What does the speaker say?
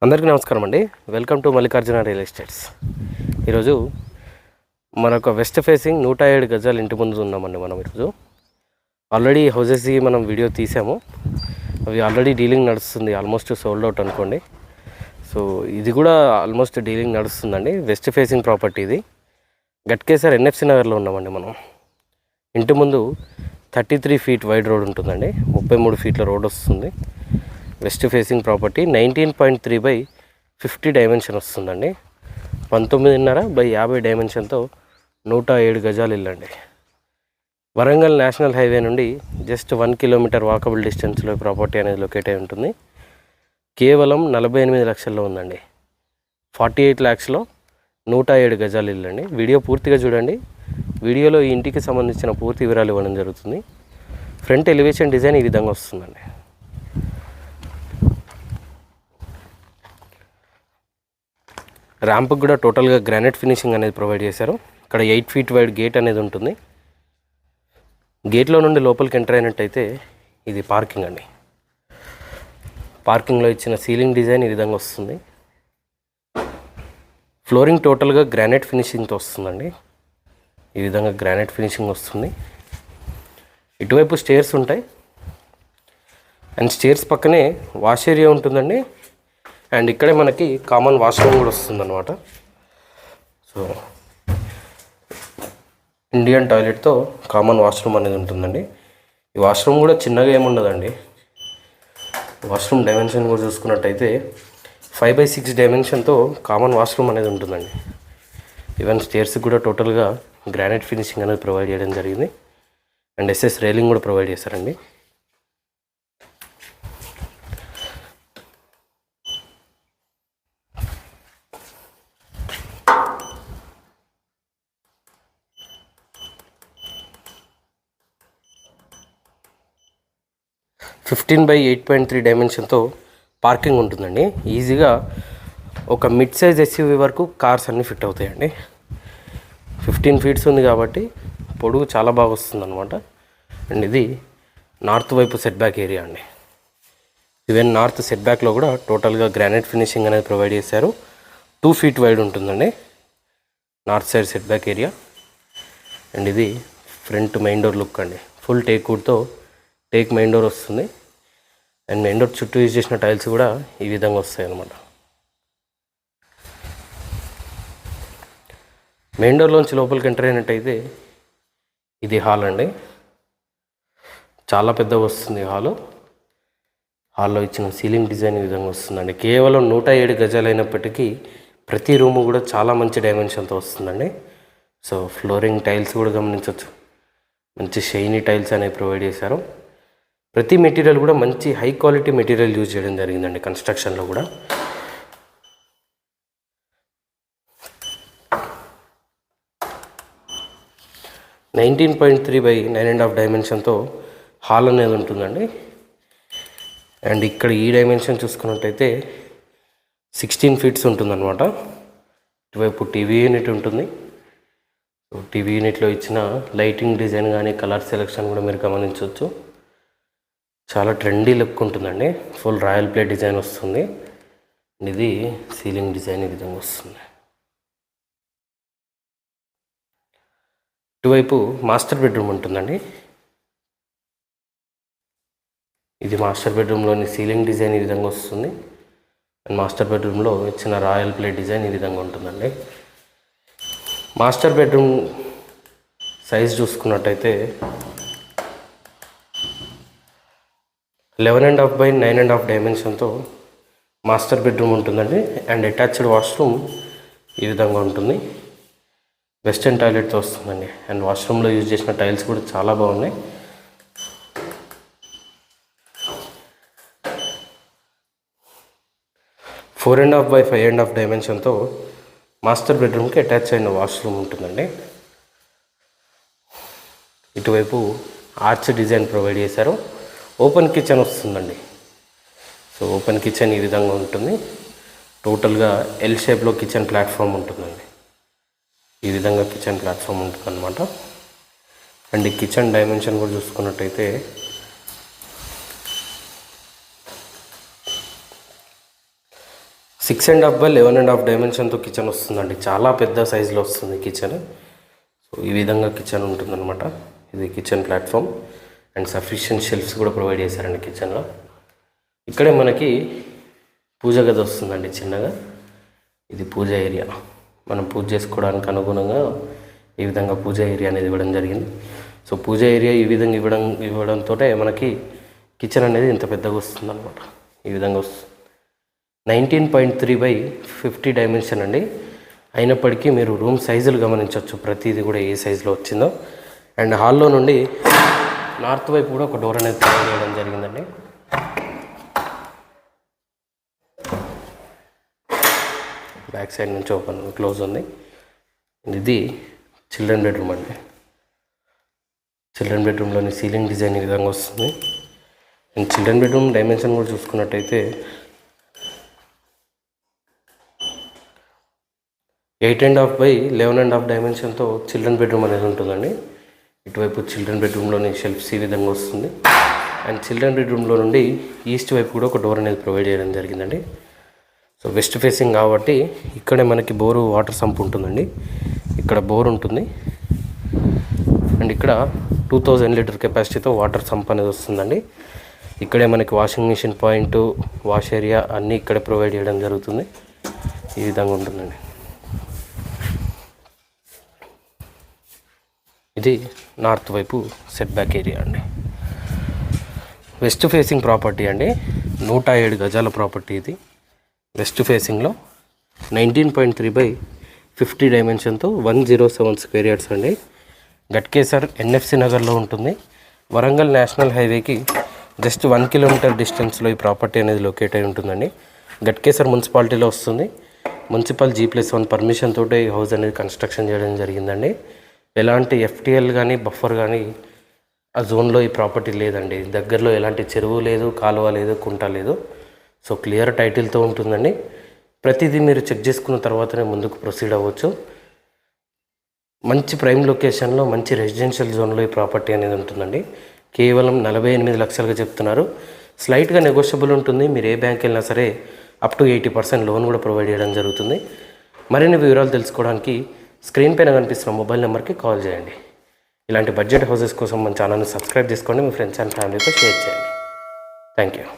అందరికీ నమస్కారం అండి. Welcome to Mallikarjuna real estates. ఈరోజు మనకు వెస్ట్ ఫేసింగ్ 107 గజాలు ఇంటి ముందు ఉన్నామండి. మనం ఈరోజు ఆల్రెడీ హౌజెస్కి మనం వీడియో తీసాము. అవి ఆల్రెడీ డీలింగ్ నడుస్తుంది, ఆల్మోస్ట్ సోల్డ్ అవుట్ అనుకోండి. సో ఇది కూడా ఆల్మోస్ట్ డీలింగ్ నడుస్తుందండి. వెస్ట్ ఫేసింగ్ ప్రాపర్టీ ఇది. గట్కేసర్ ఎన్ఎఫ్సి నగర్లో ఉన్నామండి. మనం ఇంటి ముందు 33 ఫీట్ వైడ్ రోడ్ ఉంటుందండి. 33 ఫీట్ల రోడ్ వస్తుంది. వెస్ట్ ఫేసింగ్ ప్రాపర్టీ 19.3/50 డైమెన్షన్ వస్తుందండి. 19.5/50 డైమెన్షన్తో 107 గజాలు ఇల్లండి. వరంగల్ నేషనల్ హైవే నుండి జస్ట్ 1 కిలోమీటర్ వాకబుల్ డిస్టెన్స్లో ప్రాపర్టీ అనేది లొకేట్ అయి ఉంటుంది. కేవలం 48 లక్షల్లో ఉందండి. 48 lakhsలో 107 గజాలు ఇల్లండి. వీడియో పూర్తిగా చూడండి. వీడియోలో ఈ ఇంటికి సంబంధించిన పూర్తి వివరాలు ఇవ్వడం జరుగుతుంది. ఫ్రంట్ ఎలివేషన్ డిజైన్ ఈ విధంగా వస్తుందండి. ర్యాంప్కి కూడా టోటల్గా గ్రానైట్ ఫినిషింగ్ అనేది ప్రొవైడ్ చేశారు. ఇక్కడ 8 feet వైడ్ గేట్ అనేది ఉంటుంది. గేట్లో నుండి లోపలికి ఎంటర్ అయినట్టయితే ఇది పార్కింగ్ అండి. పార్కింగ్లో ఇచ్చిన సీలింగ్ డిజైన్ ఈ విధంగా వస్తుంది. ఫ్లోరింగ్ టోటల్గా గ్రానైట్ ఫినిషింగ్తో వస్తుందండి. ఈ విధంగా గ్రానైట్ ఫినిషింగ్ వస్తుంది. ఇటువైపు స్టేర్స్ ఉంటాయి అండ్ స్టేర్స్ పక్కనే వాష్ ఏరియా ఉంటుందండి. అండ్ ఇక్కడే మనకి కామన్ వాష్రూమ్ కూడా వస్తుందన్నమాట. సో ఇండియన్ టాయిలెట్తో కామన్ వాష్రూమ్ అనేది ఉంటుందండి. ఈ వాష్రూమ్ కూడా చిన్నగా ఏముండదండి. వాష్రూమ్ డైమెన్షన్ కూడా చూసుకున్నట్టయితే 5/6 డైమెన్షన్తో కామన్ వాష్రూమ్ అనేది ఉంటుందండి. ఈవెన్ స్టేర్స్ కూడా టోటల్గా గ్రానైట్ ఫినిషింగ్ అనేది ప్రొవైడ్ చేయడం జరిగింది. అండ్ ఎస్ఎస్ రైలింగ్ కూడా ప్రొవైడ్ చేశారండి. ఫిఫ్టీన్ బై 8.3 డైమెన్షన్తో పార్కింగ్ ఉంటుందండి. ఈజీగా ఒక మిడ్ సైజ్ ఎస్యూవీ వరకు కార్స్ అన్నీ ఫిట్ అవుతాయండి. 15 feet ఉంది కాబట్టి పొడుగు చాలా బాగా వస్తుంది అనమాట. అండ్ ఇది నార్త్ వైపు సెట్ బ్యాక్ ఏరియా అండి. ఈవెన్ నార్త్ సెట్ బ్యాక్లో కూడా టోటల్గా గ్రానైట్ ఫినిషింగ్ అనేది ప్రొవైడ్ చేశారు. 2 feet వైడ్ ఉంటుందండి north side set back area. And ఇది ఫ్రంట్ మెయిన్ డోర్ లుక్ అండి. ఫుల్ టేక్ వుడ్తో టేక్ మెయిన్ డోర్ వస్తుంది. అండ్ మెయిన్ డోర్ చుట్టూ యూజ్ చేసిన టైల్స్ కూడా ఈ విధంగా వస్తాయి అన్నమాట. మెయిన్ డోర్లోంచి లోపలికి ఎంటర్ అయినట్టయితే ఇది హాల్ అండి. చాలా పెద్దగా వస్తుంది హాలు. హాల్లో ఇచ్చిన సీలింగ్ డిజైన్ ఈ విధంగా వస్తుందండి. కేవలం 107 గజాలు అయినప్పటికీ ప్రతి రూము కూడా చాలా మంచి డైమెన్షన్తో వస్తుందండి. సో ఫ్లోరింగ్ టైల్స్ కూడా గమనించవచ్చు. మంచి షైనీ టైల్స్ అనేవి ప్రొవైడ్ చేశారు. ప్రతి మెటీరియల్ కూడా మంచి హై క్వాలిటీ మెటీరియల్ యూజ్ చేయడం జరిగిందండి కన్స్ట్రక్షన్లో కూడా. (19.3/9.5 డైమెన్షన్తో హాల్ అనేది ఉంటుందండి. అండ్ ఇక్కడ ఈ డైమెన్షన్ చూసుకున్నట్టయితే 16 feet ఉంటుందన్నమాట. ఇటువైపు టీవీ యూనిట్ ఉంటుంది. సో టీవీ యూనిట్లో ఇచ్చిన లైటింగ్ డిజైన్ కానీ కలర్ సెలెక్షన్ కూడా మీరు గమనించవచ్చు. చాలా ట్రెండీ లుక్ ఉంటుందండి. ఫుల్ రాయల్ ప్లే డిజైన్ వస్తుంది. ఇది సీలింగ్ డిజైన్ ఈ విధంగా వస్తుంది. ఇటువైపు మాస్టర్ బెడ్రూమ్ ఉంటుందండి. ఇది మాస్టర్ బెడ్రూమ్లోని సీలింగ్ డిజైన్ ఈ విధంగా వస్తుంది. అండ్ మాస్టర్ బెడ్రూమ్లో ఇచ్చిన రాయల్ ప్లే డిజైన్ ఈ విధంగా ఉంటుందండి. మాస్టర్ బెడ్రూమ్ సైజ్ చూసుకున్నట్టయితే 11.5/9.5 డైమెన్షన్తో మాస్టర్ బెడ్రూమ్ ఉంటుందండి. అండ్ అటాచ్డ్ వాష్రూమ్ ఈ విధంగా ఉంటుంది. వెస్టర్న్ టాయిలెట్తో వస్తుందండి. అండ్ వాష్రూమ్లో యూజ్ చేసిన టైల్స్ కూడా చాలా బాగున్నాయి. ఫోర్ అండ్ హాఫ్ బై 5.5 డైమెన్షన్తో మాస్టర్ బెడ్రూమ్కి అటాచ్ అయిన వాష్రూమ్ ఉంటుందండి. ఇటువైపు ఆర్చ్ డిజైన్ ప్రొవైడ్ చేశారు. ఓపెన్ కిచెన్ వస్తుందండి. సో ఓపెన్ కిచెన్ ఈ విధంగా ఉంటుంది. టోటల్గా ఎల్ షేప్లో కిచెన్ ప్లాట్ఫామ్ ఉంటుందండి. ఈ విధంగా కిచెన్ ప్లాట్ఫామ్ ఉంటుందన్నమాట. అండ్ ఈ కిచెన్ డైమెన్షన్ కూడా చూసుకున్నట్టయితే 6.5 by 11.5 డైమెన్షన్తో కిచెన్ వస్తుందండి. చాలా పెద్ద సైజులో వస్తుంది కిచెన్. సో ఈ విధంగా కిచెన్ ఉంటుందన్నమాట. ఇది kitchen platform and sufficient shelves కూడా ప్రొవైడ్ చేశారండి కిచెన్లో. ఇక్కడే మనకి పూజ గది వస్తుందండి చిన్నగా. ఇది పూజ ఏరియా. మనం పూజ చేసుకోవడానికి అనుగుణంగా ఈ విధంగా పూజ ఏరియా అనేది ఇవ్వడం జరిగింది. సో పూజ ఏరియా ఈ విధంగా ఇవ్వడంతో మనకి కిచెన్ అనేది ఇంత పెద్దగా వస్తుంది అనమాట. ఈ విధంగా వస్తుంది. 19.3 by 50 డైమెన్షన్ అండి. అయినప్పటికీ మీరు రూమ్ సైజులు గమనించవచ్చు, ప్రతిదీ కూడా ఏ సైజులో వచ్చిందో. అండ్ హాల్లో నుండి నార్త్ వైపు కూడా ఒక డోర్ అనేది ప్రొవైడ్ చేయడం జరిగిందండి. బ్యాక్ సైడ్ నుంచి ఓపెన్ క్లోజ్ ఉంది. ఇది చిల్డ్రన్ బెడ్రూమ్ అండి. చిల్డ్రన్ బెడ్రూమ్లోని సీలింగ్ డిజైన్ ఈ విధంగా వస్తుంది. అండ్ చిల్డ్రన్ బెడ్రూమ్ డైమెన్షన్ కూడా చూసుకున్నట్టయితే 8.5 by 11.5 డైమెన్షన్తో చిల్డ్రన్ బెడ్రూమ్ అనేది ఉంటుందండి. ఇటువైపు చిల్డ్రన్ బెడ్రూమ్లోని షెల్ఫ్స్ ఈ విధంగా వస్తుంది. అండ్ చిల్డ్రన్ బెడ్రూమ్లో నుండి ఈస్ట్ వైపు కూడా ఒక డోర్ అనేది ప్రొవైడ్ చేయడం జరిగిందండి. సో వెస్ట్ ఫేసింగ్ కాబట్టి ఇక్కడే మనకి బోరు వాటర్ సంప్ ఉంటుందండి. ఇక్కడ బోర్ ఉంటుంది. అండ్ ఇక్కడ 2000 లీటర్ కెపాసిటీతో వాటర్ సంప్ అనేది వస్తుందండి. ఇక్కడే మనకి washing machine point, wash area అన్నీ ఇక్కడే ప్రొవైడ్ చేయడం జరుగుతుంది. ఈ విధంగా ఉంటుందండి. ఇది నార్త్ వైపు సెట్ బ్యాక్ ఏరియా అండి. వెస్ట్ ఫేసింగ్ ప్రాపర్టీ అండి. 107 గజాల ప్రాపర్టీ ఇది. వెస్ట్ ఫేసింగ్లో 19.3 by 50 డైమెన్షన్తో 107 స్క్వేర్ యార్డ్స్ అండి. గట్కేసర్ ఎన్ఎఫ్సి నగర్లో ఉంటుంది. వరంగల్ నేషనల్ హైవేకి జస్ట్ 1 కిలోమీటర్ డిస్టెన్స్లో ఈ ప్రాపర్టీ అనేది లొకేట్ అయి ఉంటుందండి. గట్కేసర్ మున్సిపాలిటీలో వస్తుంది. మున్సిపల్ G+1 పర్మిషన్ తోటే ఈ హౌస్ అనేది కన్స్ట్రక్షన్ చేయడం జరిగిందండి. ఎలాంటి FTL కానీ బఫర్ కానీ ఆ జోన్లో ఈ ప్రాపర్టీ లేదండి. దగ్గరలో ఎలాంటి చెరువు లేదు, కాలువ లేదు, కుంట లేదు. సో క్లియర్ టైటిల్తో ఉంటుందండి. ప్రతిదీ మీరు చెక్ చేసుకున్న తర్వాతనే ముందుకు ప్రొసీడ్ అవ్వచ్చు. మంచి ప్రైమ్ లొకేషన్లో మంచి రెసిడెన్షియల్ జోన్లో ఈ ప్రాపర్టీ అనేది ఉంటుందండి. కేవలం 48 లక్షలుగా చెప్తున్నారు. స్లైట్గా నెగోషియబుల్ ఉంటుంది. మీరు ఏ బ్యాంక్ వెళ్ళినా సరే అప్ టు 80% లోన్ కూడా ప్రొవైడ్ చేయడం జరుగుతుంది. మరిన్ని వివరాలు తెలుసుకోవడానికి స్క్రీన్ పైన కనిపిస్తున్న మొబైల్ నెంబర్కి కాల్ చేయండి. ఇలాంటి బడ్జెట్ హౌసెస్ కోసం మన ఛానల్ని సబ్స్క్రైబ్ చేసుకోండి. మీ ఫ్రెండ్స్ అండ్ ఫ్యామిలీతో షేర్ చేయండి. Thank you.